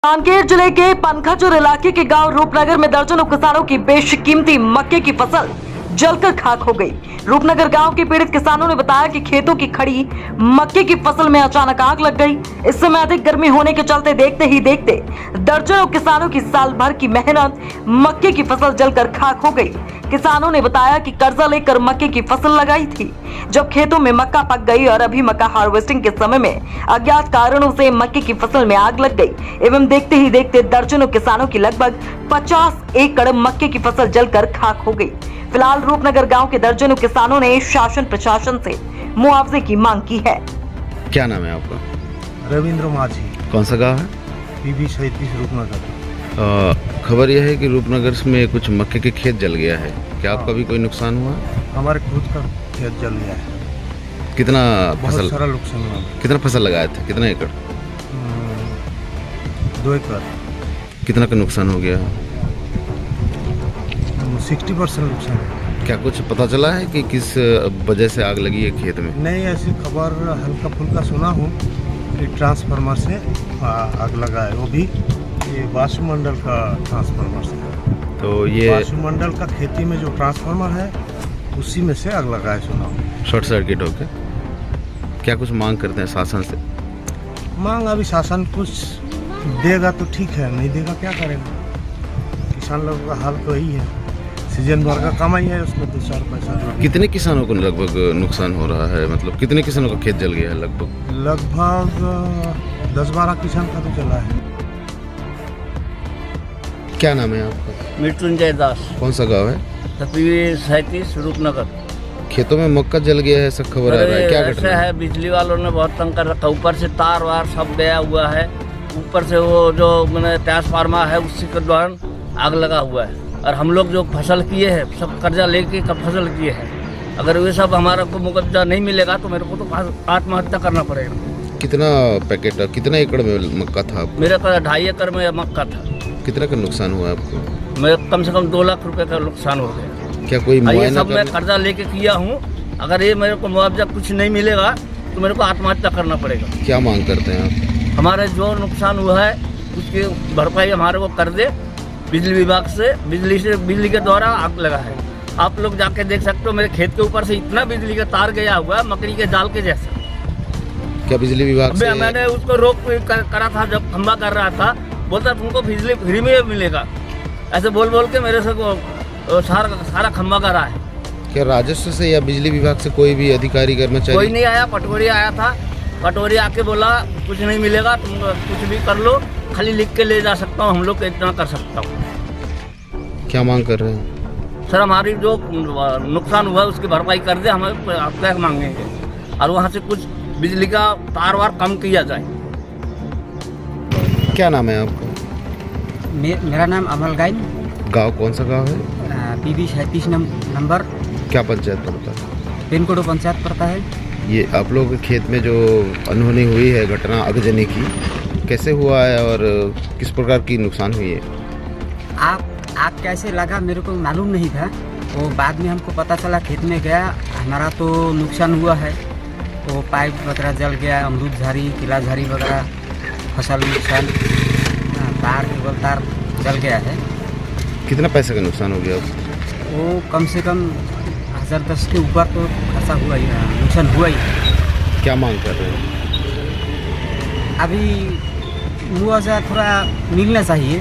कांकेर जिले के पनखचूर इलाके के गांव रूपनगर में दर्जनों किसानों की बेशकीमती मक्के की फसल जलकर खाक हो गई। रूपनगर गांव के पीड़ित किसानों ने बताया कि खेतों की खड़ी मक्के की फसल में अचानक आग लग गई। इस समय अधिक गर्मी होने के चलते देखते ही देखते दर्जनों किसानों की साल भर की मेहनत मक्के की फसल जलकर खाक हो गई। किसानों ने बताया कि कर्जा लेकर मक्के की फसल लगाई थी, जब खेतों में मक्का पक गई और अभी मक्का हार्वेस्टिंग के समय में अज्ञात कारणों से मक्के की फसल में आग लग गई एवं देखते ही देखते दर्जनों किसानों की लगभग 50 एकड़ मक्के की फसल जलकर खाक हो गई। फिलहाल रूपनगर गांव के दर्जनों किसानों ने शासन प्रशासन से मुआवजे की मांग की है। क्या नाम है आपका? रविंद्र माझी। कौन सा गांव है? पीबी 37 रूपनगर। खबर यह है कि रूपनगर में कुछ मक्के के खेत जल गया है। क्या आपका भी कोई नुकसान हुआ? हमारे खुद का खेत जल गया है। कितना बहुत फसल? सारा नुकसान हुआ। कितना फसल लगाए थे? कितना एकड़? 2 एकड़। कितना का नुकसान हो गया? 60% नुकसान है। क्या कुछ पता चला है कि किस वजह से आग लगी है खेत में? नहीं, ऐसी खबर हल्का फुल्का सुना हूँ कि ट्रांसफार्मर से आग लगा है, वो भी ये वायुमंडल का ट्रांसफार्मर से। तो ये वायुमंडल का खेती में जो ट्रांसफार्मर है उसी में से आग लगा है, सुना हूँ। शॉर्ट सर्किट हो गया। क्या कुछ मांग करते हैं शासन से? मांग अभी शासन कुछ देगा तो ठीक है, नहीं देगा क्या करेगा। किसान लोगों का हाल तो यही है, सीजन भर का कमाई है, उसमें 2-4 पैसा। कितने किसानों को लगभग नुकसान हो रहा है? मतलब कितने किसानों का खेत जल गया है? लगभग 10-12 किसान का तो चला है। क्या नाम है आपका? मृत्युंजय दास। कौन सा गांव है? पीबी 37 रूपनगर। खेतों में मक्का जल गया है, सब खबर आ रहा है। क्या घटना है? बिजली वालों ने बहुत तंग कर रखा, ऊपर से तार वार सब गया हुआ है, ऊपर से वो जो मैंने ट्रांसफार्मर है उसी के दौरान आग लगा हुआ है। और हम लोग जो फसल किए हैं सब कर्जा लेके का फसल किए हैं, अगर वे सब हमारा को मुआवजा नहीं मिलेगा तो मेरे को तो आत्महत्या करना पड़ेगा। कितना पैकेट, कितना एकड़ में मक्का था? मेरे का 2.5 एकड़ में मक्का था। कितना का नुकसान हुआ आपको? मेरे कम से कम 2 लाख रुपए का नुकसान हो गया। क्या कोई ये मुआयना सब मैं कर्जा लेके किया हूँ, अगर ये मेरे को मुआवजा कुछ नहीं मिलेगा तो मेरे को आत्महत्या करना पड़ेगा। क्या मांग करते हैं आप? हमारे जो नुकसान हुआ है उसकी भरपाई हमारे को कर दे। बिजली विभाग से बिजली के द्वारा आग लगा है। आप लोग जाके देख सकते हो, मेरे खेत के ऊपर से इतना बिजली का तार गया हुआ है, मकड़ी के जाल के जैसा। क्या बिजली विभाग से? मैंने उसको रोक करा था, जब खंबा कर रहा था, बोलता तुमको बिजली फ्री में मिलेगा, ऐसे बोल बोल के मेरे से सारा खंबा करा है। क्या राजस्व से या बिजली विभाग से कोई भी अधिकारी कर्मचारी? कोई नहीं आया। पटवारी आया था, पटवारी आके बोला कुछ नहीं मिलेगा, तुम कुछ भी कर लो, खाली लिख के ले जा सकता हूँ, हम लोग इतना कर सकता हूँ। क्या मांग कर रहे हैं? सर हमारी जो नुकसान हुआ उसकी भरपाई कर दे, हमें क्या मांगेंगे, और वहाँ से कुछ बिजली का तार वार कम किया जाए। क्या नाम है आपका? मेरा नाम अमल गाइन। गांव कौन सा गांव है? पीबी 37 नंबर। क्या पंचायत पड़ता है? पिनकोड पंचायत पड़ता है। ये आप लोग के खेत में जो अनहोनी हुई है, घटना आगजनी की, कैसे हुआ है और किस प्रकार की नुकसान हुई है? आग कैसे लगा मेरे को मालूम नहीं था, वो बाद में हमको पता चला। खेत में गया, हमारा तो नुकसान हुआ है, तो पाइप वगैरह जल गया, अमरूद झाड़ी, किला झाड़ी वगैरह फसल नुकसान, तार केबल तार जल गया है। कितना पैसे का नुकसान हो गया? वो कम से कम 1010 के ऊपर तो ऐसा हुआ ही, नुकसान हुआ ही। क्या मांग कर रहे हैं? अभी मुआवजा थोड़ा मिलना चाहिए।